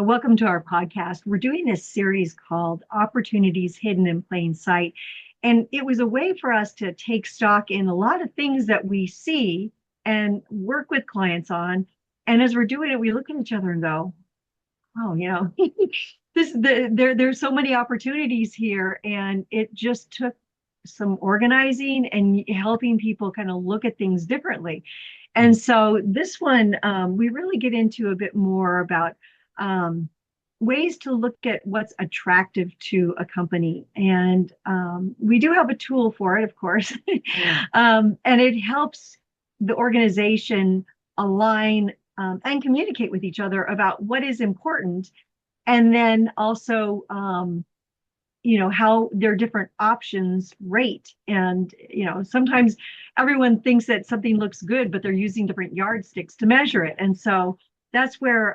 Welcome to our podcast. We're doing this series called Opportunities Hidden in Plain Sight. And it was a way for us to take stock in a lot of things that we see and work with clients on. And as we're doing it, we look at each other and go, oh, there's so many opportunities here. And it just took some organizing and helping people kind of look at things differently. And so this one, we really get into a bit more about um, ways to look at what's attractive to a company. And we do have a tool for it, of course. And it helps the organization align and communicate with each other about what is important. And then also, how their different options rate. And, sometimes everyone thinks that something looks good, but they're using different yardsticks to measure it. And so that's where,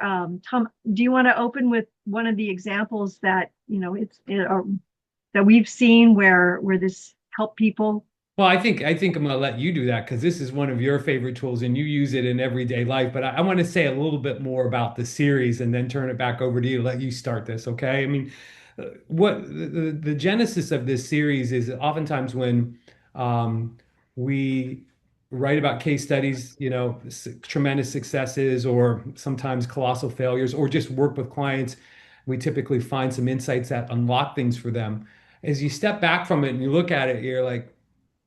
Tom, do you want to open with one of the examples that, that we've seen where this helped people? Well, I think I'm going to let you do that because this is one of your favorite tools and you use it in everyday life. But I want to say a little bit more about the series and then turn it back over to you, let you start this, okay? I mean, what the genesis of this series is oftentimes when we write about case studies, tremendous successes or sometimes colossal failures, or just work with clients, we typically find some insights that unlock things for them. As you step back from it and you look at it, you're like,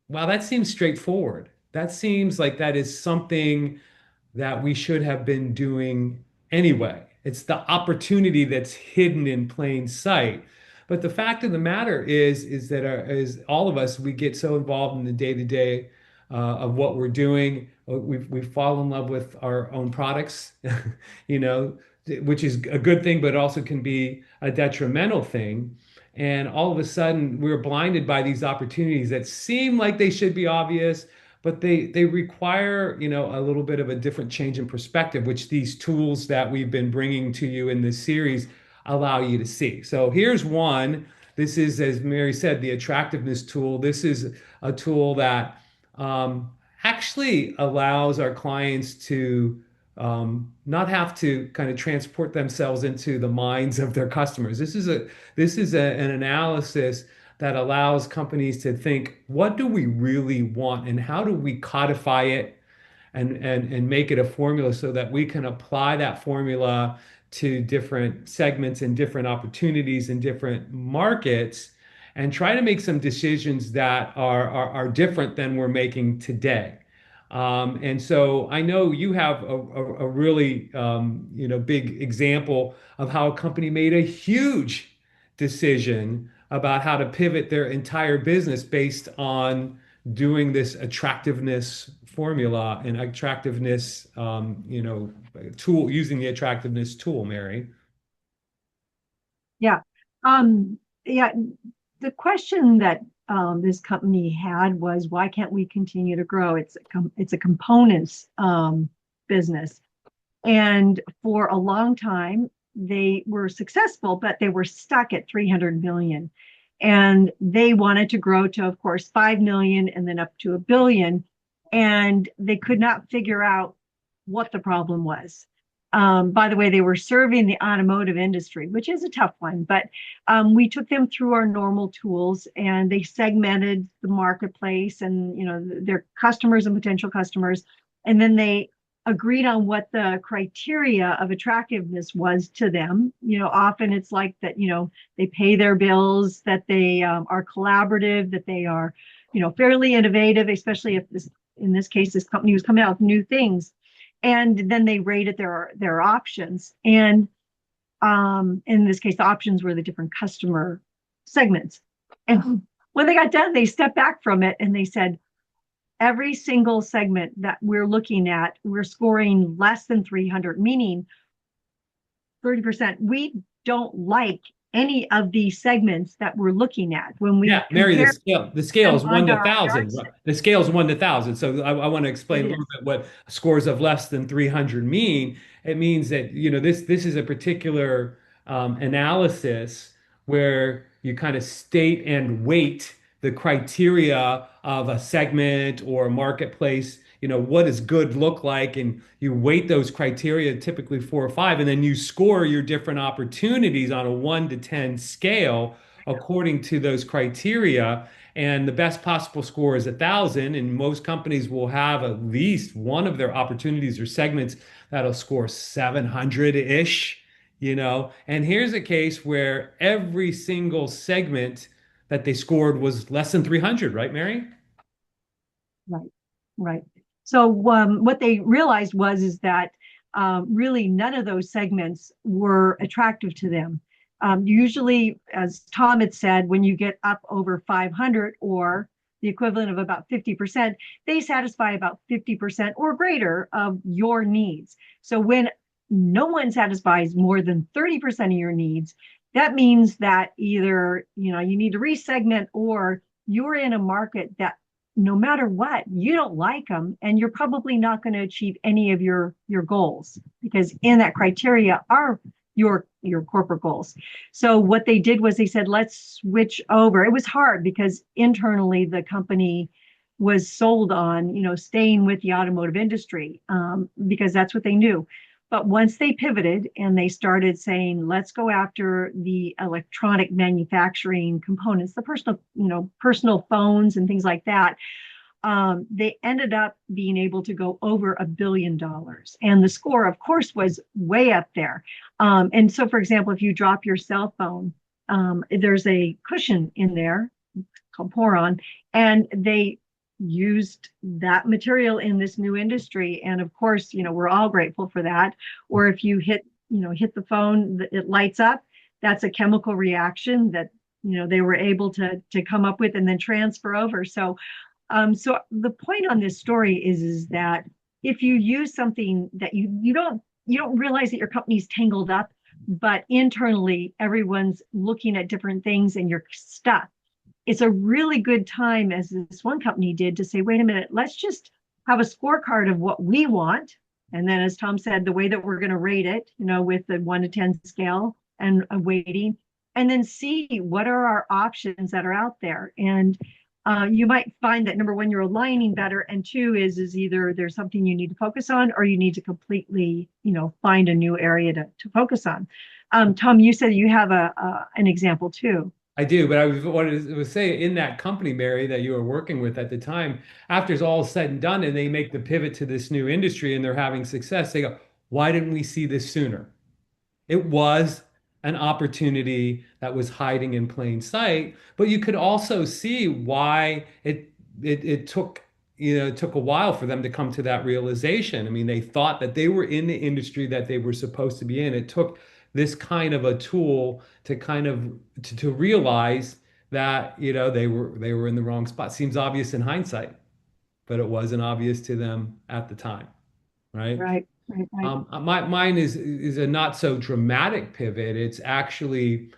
wow, that seems straightforward. That seems like that is something that we should have been doing anyway. It's the opportunity that's hidden in plain sight. But the fact of the matter is that is all of us, we get so involved in the day-to-day of what we're doing. We fall in love with our own products, you know, which is a good thing, but also can be a detrimental thing. And all of a sudden, we're blinded by these opportunities that seem like they should be obvious, but they require, a little bit of a different change in perspective, which these tools that we've been bringing to you in this series allow you to see. So here's one. This is, as Mary said, the attractiveness tool. This is a tool that actually allows our clients to not have to kind of transport themselves into the minds of their customers. An analysis that allows companies to think, what do we really want and how do we codify it and make it a formula so that we can apply that formula to different segments and different opportunities in different markets and try to make some decisions that are different than we're making today. And so I know you have a really big example of how a company made a huge decision about how to pivot their entire business based on doing this attractiveness formula and attractiveness tool, using the attractiveness tool, Mary. Yeah. Yeah. The question that this company had was, why can't we continue to grow? It's a components business. And for a long time, they were successful, but they were stuck at 300 million. And they wanted to grow to, of course, 5 million and then up to a billion. And they could not figure out what the problem was. By the way, they were serving the automotive industry, which is a tough one, but we took them through our normal tools and they segmented the marketplace and their customers and potential customers, and then they agreed on what the criteria of attractiveness was to them. Often it's like that, they pay their bills, that they are collaborative, that they are, fairly innovative, especially if in this case, this company was coming out with new things. And then they rated their options. And in this case, the options were the different customer segments. And when they got done, they stepped back from it and they said, every single segment that we're looking at, we're scoring less than 300, meaning 30%. We don't like any of these segments that we're looking at when we Yeah, Mary, compare the scale them is one onto to our thousand. yardstick. The scale is 1 to 1,000. So I want to explain It a little is. bit what scores of less than 300 mean. It means that, this is a particular analysis where you kind of state and weight the criteria of a segment or a marketplace what does good look like? And you weight those criteria, typically 4 or 5, and then you score your different opportunities on a 1 to 10 scale according to those criteria. And the best possible score is 1,000. And most companies will have at least one of their opportunities or segments that'll score 700-ish, And here's a case where every single segment that they scored was less than 300, right, Mary? Right, right. So what they realized was is that really none of those segments were attractive to them. Usually, as Tom had said, when you get up over 500 or the equivalent of about 50%, they satisfy about 50% or greater of your needs. So when no one satisfies more than 30% of your needs, that means that either you need to resegment or you're in a market that no matter what, you don't like them, and you're probably not going to achieve any of your goals because in that criteria are your corporate goals. So what they did was they said, let's switch over. It was hard because internally the company was sold on, staying with the automotive industry because that's what they knew. But once they pivoted and they started saying, let's go after the electronic manufacturing components, the personal phones and things like that, they ended up being able to go over $1 billion. And the score, of course, was way up there. And so, for example, if you drop your cell phone, there's a cushion in there called Poron, and they used that material in this new industry. And of course, we're all grateful for that. Or if you hit the phone, it lights up. That's a chemical reaction that they were able to come up with and then transfer over. So the point on this story is that if you use something that you don't realize that your company's tangled up, but internally everyone's looking at different things and you're stuck. It's a really good time, as this one company did, to say, wait a minute, let's just have a scorecard of what we want. And then, as Tom said, the way that we're going to rate it, with the 1 to 10 scale and a weighting, and then see what are our options that are out there. And you might find that number one, you're aligning better, and two is either there's something you need to focus on, or you need to completely, find a new area to focus on. Tom, you said you have an example too. I do, but I was wanted to say in that company, Mary, that you were working with at the time, after it's all said and done, and they make the pivot to this new industry and they're having success, they go, "Why didn't we see this sooner?" It was an opportunity that was hiding in plain sight, but you could also see why it took it took a while for them to come to that realization. I mean, they thought that they were in the industry that they were supposed to be in. It took this kind of a tool to kind of to realize that they were in the wrong spot. Seems obvious in hindsight, but it wasn't obvious to them at the time, right? Right, right, right. Mine is a not so dramatic pivot. It's actually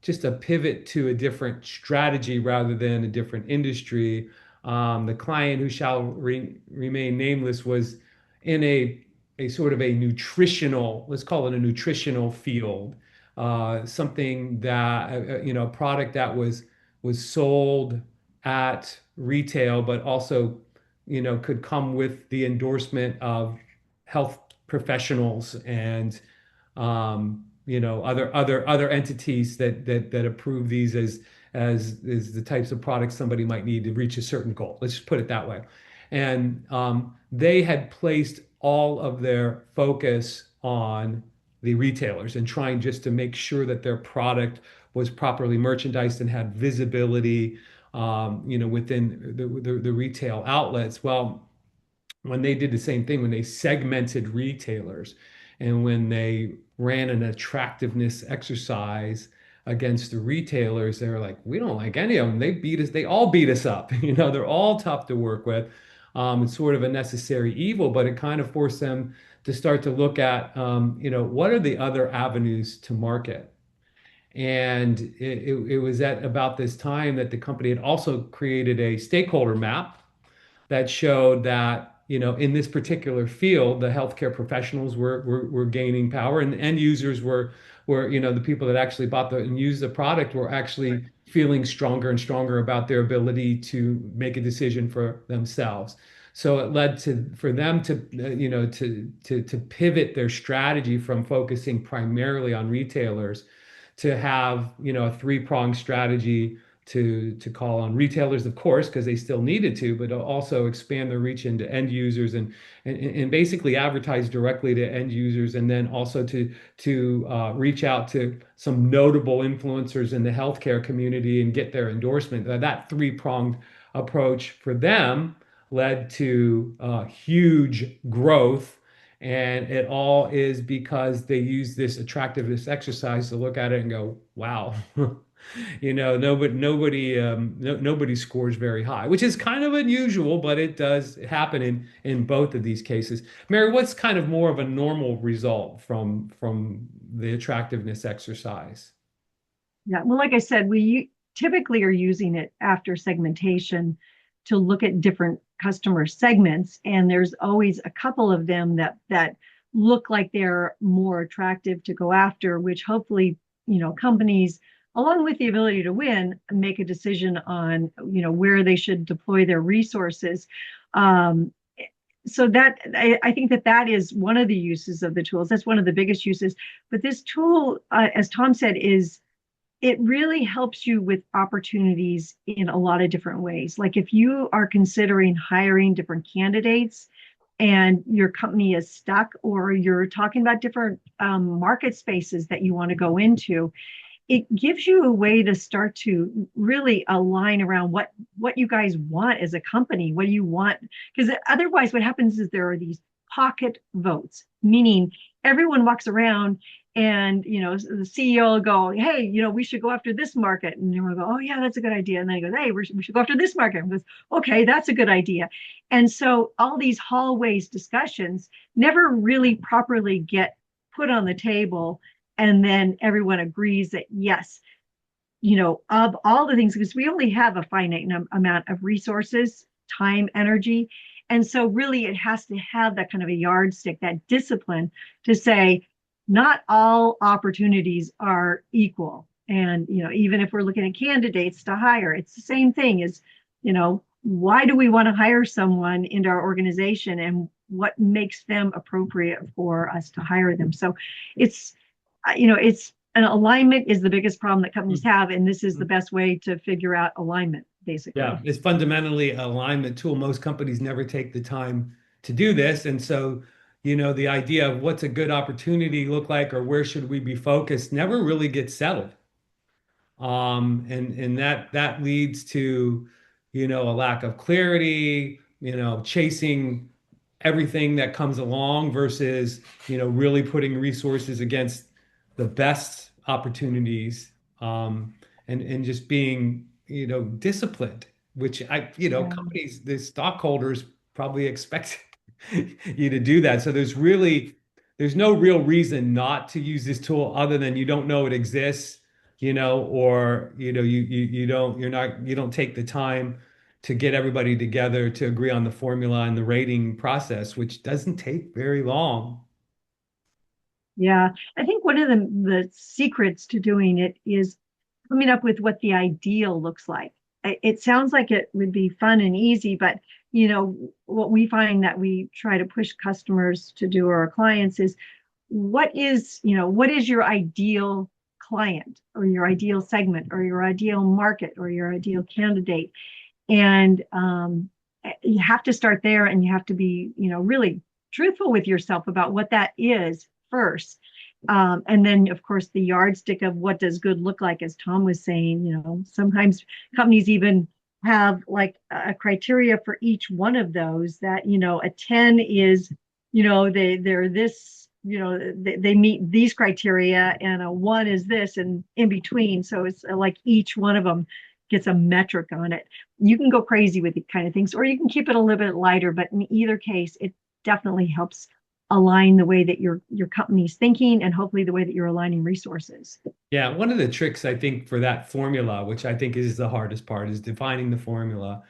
just a pivot to a different strategy rather than a different industry. The client who shall remain nameless was in a sort of a nutritional, let's call it a nutritional field, something that a product that was sold at retail, but also could come with the endorsement of health professionals and other entities that approve these as the types of products somebody might need to reach a certain goal. Let's just put it that way. And they had placed all of their focus on the retailers and trying just to make sure that their product was properly merchandised and had visibility, within the retail outlets. Well, when they did the same thing, when they segmented retailers and when they ran an attractiveness exercise against the retailers, they were like, we don't like any of them. They beat us. They all beat us up. They're all tough to work with. It's sort of a necessary evil, but it kind of forced them to start to look at, what are the other avenues to market? And it was at about this time that the company had also created a stakeholder map that showed that in this particular field, the healthcare professionals were gaining power, and end users were the people that actually bought and used the product were actually feeling stronger and stronger about their ability to make a decision for themselves. So it led to for them to to pivot their strategy from focusing primarily on retailers to have a three-pronged strategy to call on retailers, of course, because they still needed to, but also expand their reach into end users and basically advertise directly to end users, and then also to reach out to some notable influencers in the healthcare community and get their endorsement. That three-pronged approach for them led to huge growth. And it all is because they use this attractiveness exercise to look at it and go, wow, nobody scores very high, which is kind of unusual, but it does happen in both of these cases. Mary, what's kind of more of a normal result from the attractiveness exercise? Yeah, well, like I said, typically are using it after segmentation to look at different customer segments, and there's always a couple of them that look like they're more attractive to go after, which hopefully, companies, along with the ability to win, make a decision on, where they should deploy their resources. Um, so I think that is one of the uses of the tools. That's one of the biggest uses. But this tool, as Tom said, it really helps you with opportunities in a lot of different ways. Like if you are considering hiring different candidates and your company is stuck, or you're talking about different market spaces that you want to go into, it gives you a way to start to really align around what you guys want as a company. What do you want? Because otherwise what happens is there are these pocket votes, meaning everyone walks around and the CEO will go, hey, we should go after this market, and everyone will go, oh yeah, that's a good idea, and then he goes, hey, we should go after this market, and goes, okay, that's a good idea. And so all these hallways discussions never really properly get put on the table, and then everyone agrees that yes, of all the things, because we only have a finite amount of resources, time, energy. And so really it has to have that kind of a yardstick, that discipline to say, not all opportunities are equal. And, even if we're looking at candidates to hire, it's the same thing as, why do we want to hire someone into our organization, and what makes them appropriate for us to hire them? So it's, it's an alignment is the biggest problem that companies have. And this is the best way to figure out alignment, basically. Yeah, it's fundamentally an alignment tool. Most companies never take the time to do this. And so, the idea of what's a good opportunity look like or where should we be focused never really gets settled. And that leads to, a lack of clarity, chasing everything that comes along versus, really putting resources against the best opportunities, and just being, disciplined, which Yeah. companies, the stockholders probably expect you to do that. So there's no real reason not to use this tool other than you don't know it exists, or you don't take the time to get everybody together to agree on the formula and the rating process, which doesn't take very long. Yeah, I think one of the secrets to doing it is coming up with what the ideal looks like. It sounds like it would be fun and easy, but what we find that we try to push customers to do, or our clients, is what is your ideal client, or your ideal segment, or your ideal market, or your ideal candidate? And you have to start there, and you have to be, really truthful with yourself about what that is first. And then, of course, the yardstick of what does good look like, as Tom was saying. Sometimes companies even have like a criteria for each one of those, that, a 10 is, they're this, they meet these criteria, and a 1 is this, and in between. So it's like each one of them gets a metric on it. You can go crazy with these kind of things, or you can keep it a little bit lighter, but in either case, it definitely helps align the way that your company's thinking, and hopefully the way that you're aligning resources. Yeah, one of the tricks I think for that formula, which I think is the hardest part, is defining the formula,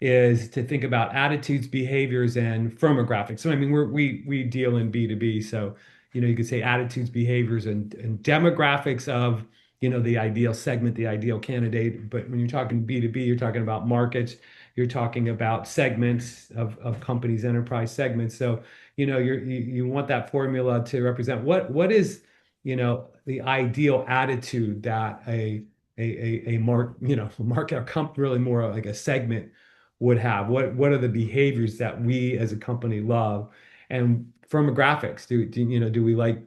is to think about attitudes, behaviors, and firmographics. So I mean, we deal in B2B, so you could say attitudes, behaviors, and demographics of the ideal segment, the ideal candidate. But when you're talking B2B, you're talking about markets, you're talking about segments of companies, enterprise segments. So, you want that formula to represent what is, the ideal attitude that a market or really more like a segment would have. What are the behaviors that we as a company love? And firmographics, do we like,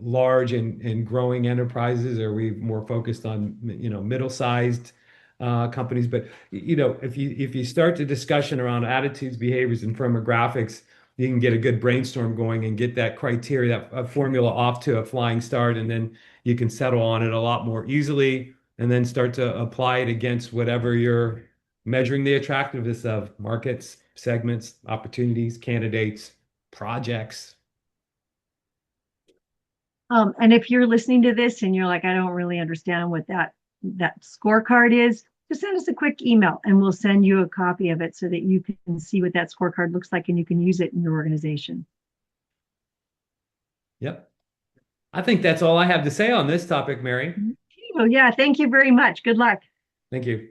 large and growing enterprises? Or are we more focused on, middle-sized companies? But if you start the discussion around attitudes, behaviors, and firmographics, you can get a good brainstorm going and get that criteria, that formula off to a flying start, and then you can settle on it a lot more easily, and then start to apply it against whatever you're measuring the attractiveness of: markets, segments, opportunities, candidates, projects. And if you're listening to this and you're like, I don't really understand what that scorecard is, just send us a quick email and we'll send you a copy of it so that you can see what that scorecard looks like and you can use it in your organization. Yep. I think that's all I have to say on this topic, Mary. Well, yeah, thank you very much. Good luck. Thank you.